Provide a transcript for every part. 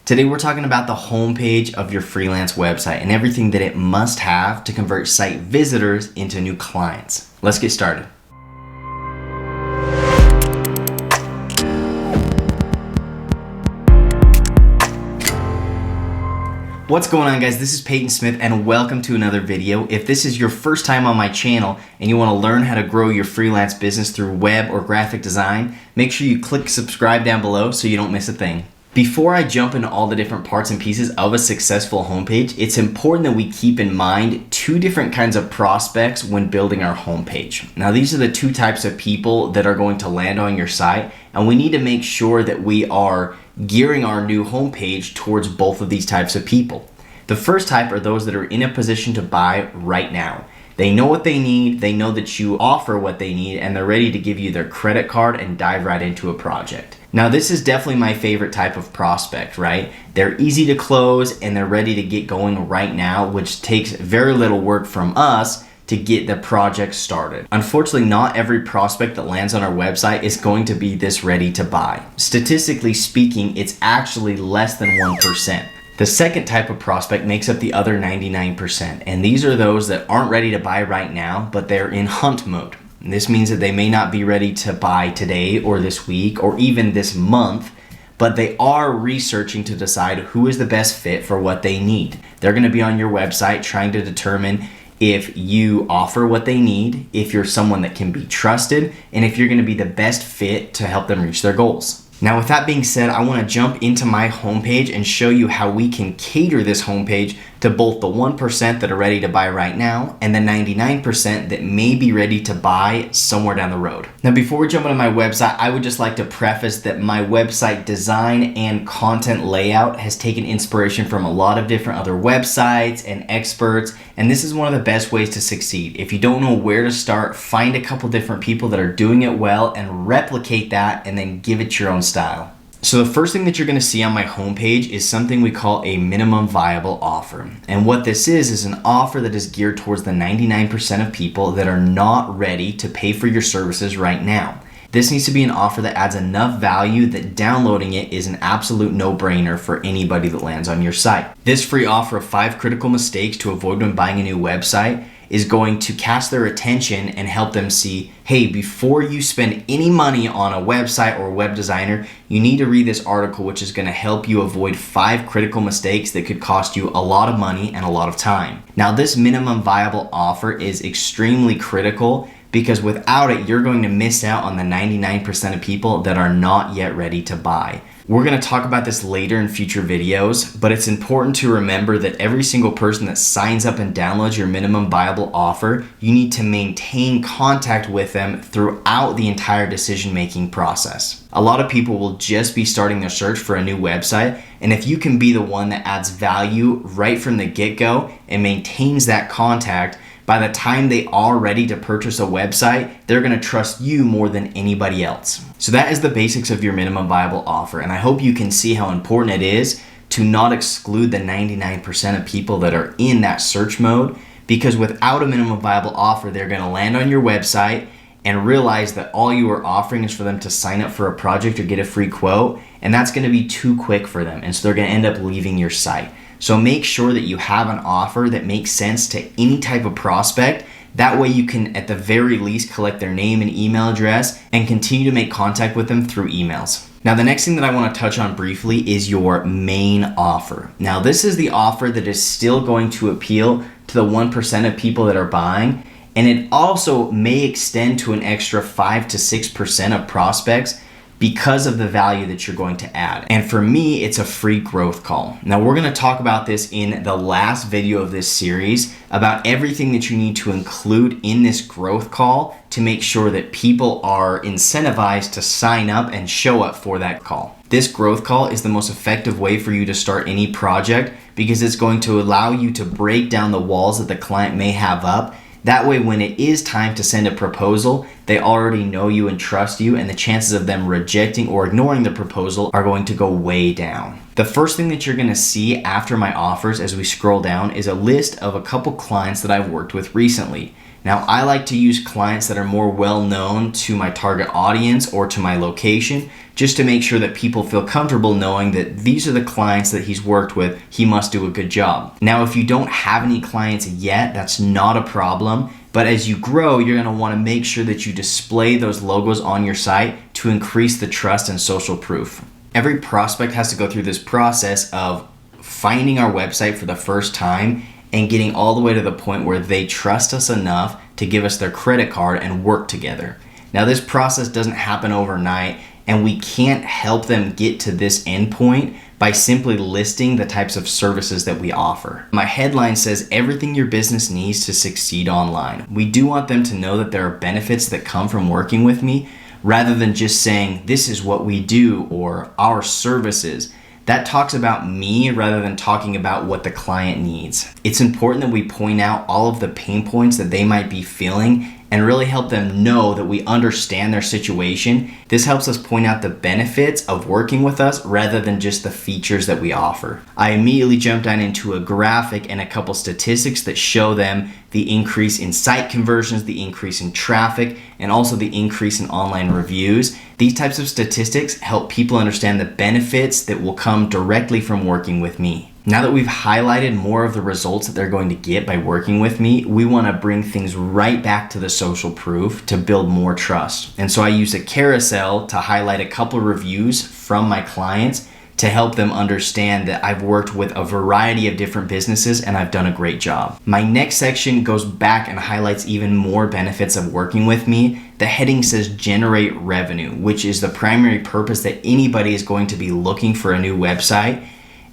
Today we're talking about the homepage of your freelance website and everything that it must have to convert site visitors into new clients. Let's get started. What's going on, guys? This is Peyton Smith and welcome to another video. If this is your first time on my channel and you want to learn how to grow your freelance business through web or graphic design, make sure you click subscribe down below so you don't miss a thing. Before I jump into all the different parts and pieces of a successful homepage, it's important that we keep in mind two different kinds of prospects when building our homepage. Now, these are the two types of people that are going to land on your site, and we need to make sure that we are gearing our new homepage towards both of these types of people. The first type are those that are in a position to buy right now. They know what they need, they know that you offer what they need, and they're ready to give you their credit card and dive right into a project. Now, this is definitely my favorite type of prospect, right? They're easy to close and they're ready to get going right now, which takes very little work from us to get the project started. Unfortunately, not every prospect that lands on our website is going to be this ready to buy. Statistically speaking, it's actually less than 1%. The second type of prospect makes up the other 99%, and these are those that aren't ready to buy right now, but they're in hunt mode. And this means that they may not be ready to buy today or this week or even this month, but they are researching to decide who is the best fit for what they need. They're going to be on your website trying to determine if you offer what they need, if you're someone that can be trusted, and if you're going to be the best fit to help them reach their goals. Now, with that being said, I want to jump into my homepage and show you how we can cater this homepage to both the 1% that are ready to buy right now and the 99% that may be ready to buy somewhere down the road. Now, before we jump into my website, I would just like to preface that my website design and content layout has taken inspiration from a lot of different other websites and experts, and this is one of the best ways to succeed. If you don't know where to start, find a couple different people that are doing it well and replicate that and then give it your own style. So the first thing that you're going to see on my homepage is something we call a minimum viable offer. And what this is an offer that is geared towards the 99% of people that are not ready to pay for your services right now. This needs to be an offer that adds enough value that downloading it is an absolute no-brainer for anybody that lands on your site. This free offer of 5 critical mistakes to avoid when buying a new website is going to catch their attention and help them see, hey, before you spend any money on a website or a web designer, you need to read this article, which is going to help you avoid 5 critical mistakes that could cost you a lot of money and a lot of time. Now, this minimum viable offer is extremely critical because without it, you're going to miss out on the 99% of people that are not yet ready to buy. We're going to talk about this later in future videos, but it's important to remember that every single person that signs up and downloads your minimum viable offer, you need to maintain contact with them throughout the entire decision-making process. A lot of people will just be starting their search for a new website, and if you can be the one that adds value right from the get-go and maintains that contact, by the time they are ready to purchase a website, they're going to trust you more than anybody else. So that is the basics of your minimum viable offer, and I hope you can see how important it is to not exclude the 99% of people that are in that search mode, because without a minimum viable offer, they're going to land on your website and realize that all you are offering is for them to sign up for a project or get a free quote, and that's going to be too quick for them, and so they're going to end up leaving your site. So make sure that you have an offer that makes sense to any type of prospect. That way you can, at the very least, collect their name and email address and continue to make contact with them through emails. Now, the next thing that I want to touch on briefly is your main offer. Now, this is the offer that is still going to appeal to the 1% of people that are buying, and it also may extend to an extra 5 to 6% of prospects because of the value that you're going to add. And for me, it's a free growth call. Now, we're going to talk about this in the last video of this series about everything that you need to include in this growth call to make sure that people are incentivized to sign up and show up for that call. This growth call is the most effective way for you to start any project because it's going to allow you to break down the walls that the client may have up. That way, when it is time to send a proposal, they already know you and trust you, and the chances of them rejecting or ignoring the proposal are going to go way down. The first thing that you're going to see after my offers as we scroll down is a list of a couple clients that I've worked with recently. Now, I like to use clients that are more well known to my target audience or to my location, just to make sure that people feel comfortable knowing that these are the clients that he's worked with. He must do a good job. Now, if you don't have any clients yet, that's not a problem. But as you grow, you're gonna wanna make sure that you display those logos on your site to increase the trust and social proof. Every prospect has to go through this process of finding our website for the first time and getting all the way to the point where they trust us enough to give us their credit card and work together. Now, this process doesn't happen overnight, and we can't help them get to this endpoint by simply listing the types of services that we offer. My headline says, everything your business needs to succeed online. We do want them to know that there are benefits that come from working with me, rather than just saying, this is what we do or our services. That talks about me rather than talking about what the client needs. It's important that we point out all of the pain points that they might be feeling and really help them know that we understand their situation. This helps us point out the benefits of working with us rather than just the features that we offer. I immediately jumped down into a graphic and a couple statistics that show them the increase in site conversions, the increase in traffic, and also the increase in online reviews. These types of statistics help people understand the benefits that will come directly from working with me. Now that we've highlighted more of the results that they're going to get by working with me, we want to bring things right back to the social proof to build more trust. And so I use a carousel to highlight a couple of reviews from my clients to help them understand that I've worked with a variety of different businesses and I've done a great job. My next section goes back and highlights even more benefits of working with me. The heading says generate revenue, which is the primary purpose that anybody is going to be looking for a new website.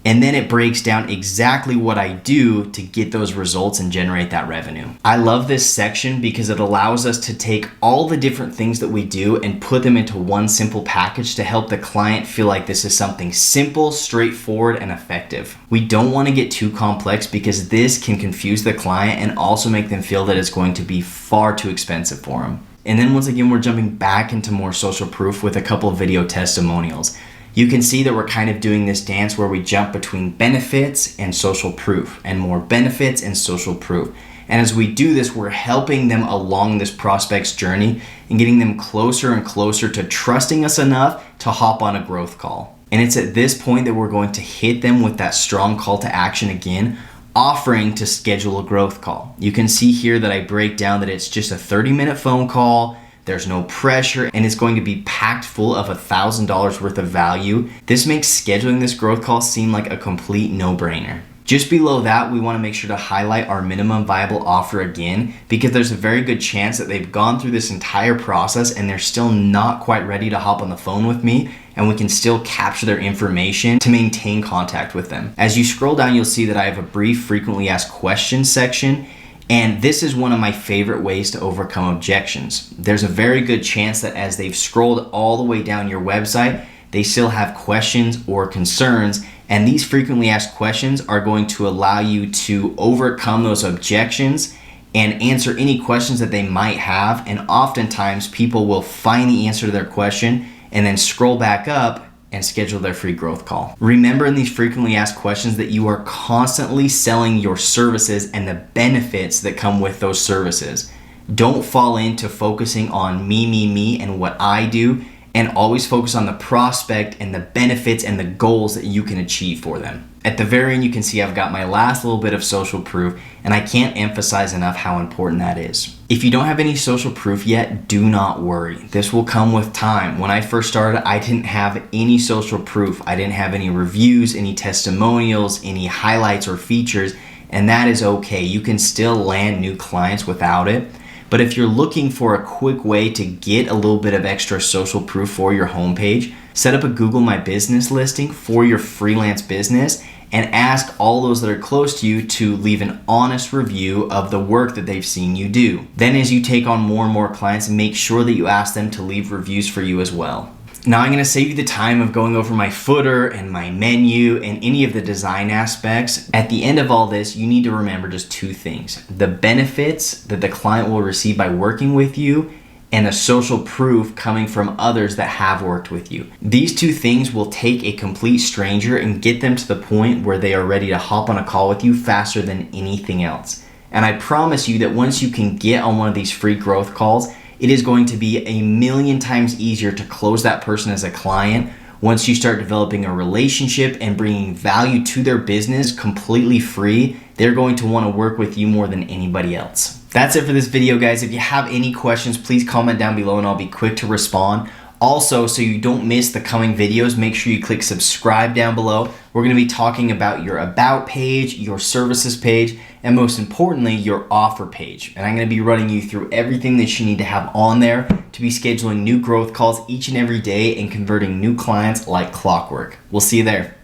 And then it breaks down exactly what I do to get those results and generate that revenue. I love this section because it allows us to take all the different things that we do and put them into one simple package to help the client feel like this is something simple, straightforward, and effective. We don't want to get too complex because this can confuse the client and also make them feel that it's going to be far too expensive for them. And then once again, we're jumping back into more social proof with a couple of video testimonials. You can see that we're kind of doing this dance where we jump between benefits and social proof and more benefits and social proof. And as we do this, we're helping them along this prospect's journey and getting them closer and closer to trusting us enough to hop on a growth call. And it's at this point that we're going to hit them with that strong call to action again, offering to schedule a growth call. You can see here that I break down that it's just a 30-minute phone call. There's no pressure, and it's going to be packed full of $1,000 worth of value. This makes scheduling this growth call seem like a complete no-brainer. Just below that, we want to make sure to highlight our minimum viable offer again, because there's a very good chance that they've gone through this entire process and they're still not quite ready to hop on the phone with me, and we can still capture their information to maintain contact with them. As you scroll down, you'll see that I have a brief frequently asked questions section. And this is one of my favorite ways to overcome objections. There's a very good chance that as they've scrolled all the way down your website, they still have questions or concerns. And these frequently asked questions are going to allow you to overcome those objections and answer any questions that they might have. And oftentimes people will find the answer to their question and then scroll back up and schedule their free growth call. Remember in these frequently asked questions that you are constantly selling your services and the benefits that come with those services. Don't fall into focusing on me, and what I do, and always focus on the prospect and the benefits and the goals that you can achieve for them. At the very end, you can see I've got my last little bit of social proof, and I can't emphasize enough how important that is. If you don't have any social proof yet, do not worry. This will come with time. When I first started, I didn't have any social proof. I didn't have any reviews, any testimonials, any highlights or features, and that is okay. You can still land new clients without it. But if you're looking for a quick way to get a little bit of extra social proof for your homepage, set up a Google My Business listing for your freelance business and ask all those that are close to you to leave an honest review of the work that they've seen you do. Then as you take on more and more clients, make sure that you ask them to leave reviews for you as well. Now I'm going to save you the time of going over my footer and my menu and any of the design aspects. At the end of all this, you need to remember just two things: the benefits that the client will receive by working with you and the social proof coming from others that have worked with you. These two things will take a complete stranger and get them to the point where they are ready to hop on a call with you faster than anything else. And I promise you that once you can get on one of these free growth calls, it is going to be a million times easier to close that person as a client once you start developing a relationship and bringing value to their business completely free. They're going to want to work with you more than anybody else. That's it for this video, guys. If you have any questions, please comment down below and I'll be quick to respond. Also, so you don't miss the coming videos, make sure you click subscribe down below. We're going to be talking about your about page, your services page, and most importantly, your offer page. And I'm going to be running you through everything that you need to have on there to be scheduling new growth calls each and every day and converting new clients like clockwork. We'll see you there.